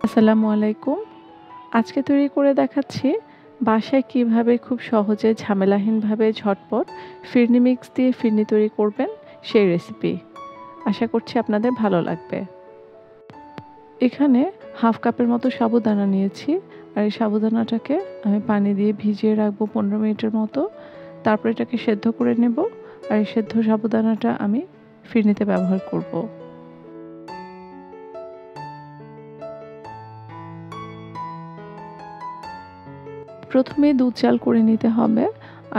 আসসালামু আলাইকুম। আজকে তৈরি করে দেখাচ্ছি বাসায় কিভাবে খুব সহজে ঝামেলাহীনভাবে ঝটপট ফিরনি মিক্স দিয়ে ফিরনি তৈরি করবেন সেই রেসিপি। আশা করছি আপনাদের ভালো লাগবে। এখানে হাফ কাপের মতো সাবুদানা নিয়েছি। আর এই সাবুদানাটাকে আমি পানি দিয়ে ভিজিয়ে রাখবো 15 মিনিটের মতো। তারপর এটাকে সেদ্ধ করে নেব। আর এই সেদ্ধ সাবুদানাটা আমি ফিরনিতে ব্যবহার করব। প্রথমে দুধ জাল করে নিতে হবে।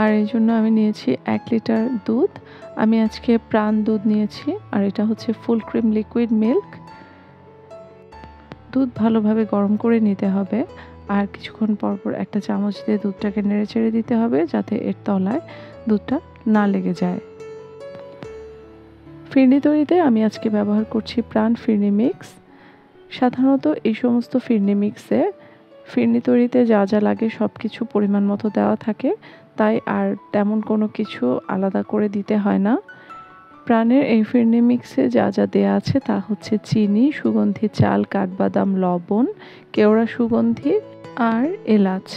আর এই জন্য আমি নিয়েছি 1 লিটার দুধ। আমি আজকে প্রাণ দুধ নিয়েছি। আর এটা হচ্ছে ফুল ক্রিম লিকুইড মিল্ক। দুধ ভালোভাবে গরম করে নিতে হবে। আর কিছুক্ষণ পর একটা চামচ দিয়ে দুধটাকে নেড়েচেড়ে দিতে হবে যাতে এর তলায় দুধটা না লেগে যায়। ফিরনি তৈরিতে আমি আজকে ব্যবহার করছি প্রাণ ফিরনি মিক্স। সাধারণত এই সমস্ত ফিরনি মিক্সে ফিরনি তৈরিতে যা যা লাগে সব কিছু পরিমাণ মতো দেওয়া থাকে, তাই আর তেমন কোনো কিছু আলাদা করে দিতে হয় না। প্রাণের এই ফিরনি মিক্সে যা যা দেওয়া আছে তা হচ্ছে চিনি, সুগন্ধি চাল, কাঠবাদাম, লবণ, কেওড়া সুগন্ধি আর এলাচ।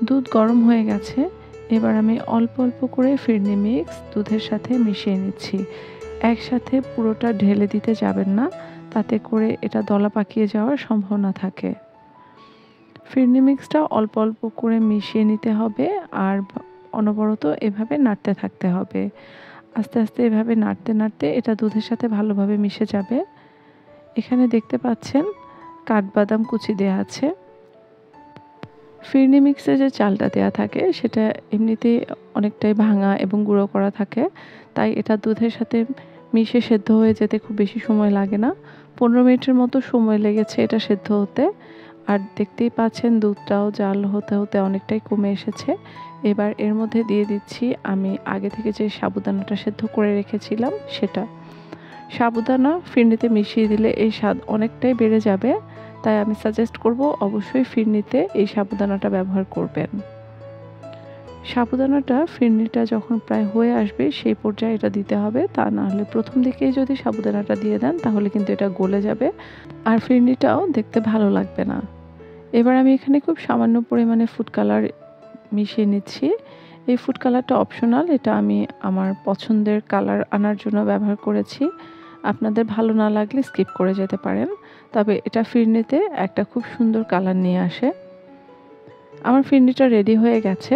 দুধ গরম হয়ে গেছে। এবার আমি অল্প অল্প করে ফিরনি মিক্স দুধের সাথে মিশিয়ে নিচ্ছি। একসাথে পুরোটা ঢেলে দিতে যাবেন না, তাতে করে এটা দলা পাকিয়ে যাওয়ার সম্ভাবনা থাকে। ফিরনি মিক্সটা অল্প অল্প করে মিশিয়ে নিতে হবে আর অনবরত এভাবে নাড়তে থাকতে হবে। আস্তে আস্তে এভাবে নাড়তে নাড়তে এটা দুধের সাথে ভালোভাবে মিশে যাবে। এখানে দেখতে পাচ্ছেন কাঠবাদাম কুচি দেওয়া আছে। ফিরনি মিক্সে যে চালটা দেওয়া থাকে সেটা এমনিতেই অনেকটাই ভাঙা এবং গুঁড়ো করা থাকে, তাই এটা দুধের সাথে মিশে সেদ্ধ হয়ে যেতে খুব বেশি সময় লাগে না। 15 মিনিটের মতো সময় লেগেছে এটা সেদ্ধ হতে। আর দেখতেই পাচ্ছেন দুধটাও জাল হতে হতে অনেকটাই কমে এসেছে। এবার এর মধ্যে দিয়ে দিচ্ছি আমি আগে থেকে যে সাবুদানাটা সেদ্ধ করে রেখেছিলাম সেটা। সাবুদানা ফিরনিতে মিশিয়ে দিলে এই স্বাদ অনেকটাই বেড়ে যাবে, তাই আমি সাজেস্ট করব অবশ্যই ফিরনিতে এই সাবুদানাটা ব্যবহার করবেন। সাবুদানাটা ফিরনিটা যখন প্রায় হয়ে আসবে সেই পর্যায়ে এটা দিতে হবে, তা না হলে প্রথম দিকেই যদি সাবুদানাটা দিয়ে দেন তাহলে কিন্তু এটা গলে যাবে আর ফিরনিটাও দেখতে ভালো লাগবে না। এবার আমি এখানে খুব সামান্য পরিমাণে ফুড কালার মিশিয়ে নিচ্ছি। এই ফুড কালারটা অপশনাল, এটা আমি আমার পছন্দের কালার আনার জন্য ব্যবহার করেছি। আপনাদের ভালো না লাগলে স্কিপ করে যেতে পারেন, তবে এটা ফিরনিতে একটা খুব সুন্দর কালার নিয়ে আসে। আমার ফিরনিটা রেডি হয়ে গেছে।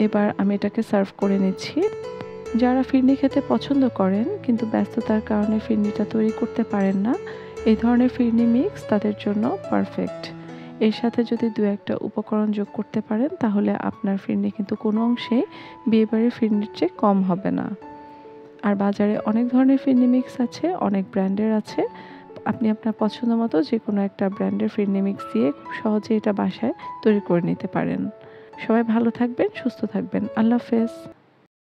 এবার আমি এটাকে সার্ভ করে নিচ্ছি। যারা ফিরনি খেতে পছন্দ করেন কিন্তু ব্যস্ততার কারণে ফিরনিটা তৈরি করতে পারেন না, এই ধরনের ফিরনি মিক্স তাদের জন্য পারফেক্ট। এর সাথে যদি দু একটা উপকরণ যোগ করতে পারেন তাহলে আপনার ফিরনি কিন্তু কোনো অংশেই বিয়েবাড়ির ফিরনির চেয়ে কম হবে না। আর বাজারে অনেক ধরনের ফিরনি মিক্স আছে, অনেক ব্র্যান্ডের আছে। আপনি আপনার পছন্দ মতো যে কোনো একটা ব্র্যান্ডের ফিরনি মিক্স দিয়ে খুব সহজে এটা বাসায় তৈরি করে নিতে পারেন। সবাই ভালো থাকবেন, সুস্থ থাকবেন। আল্লাহ হাফেজ।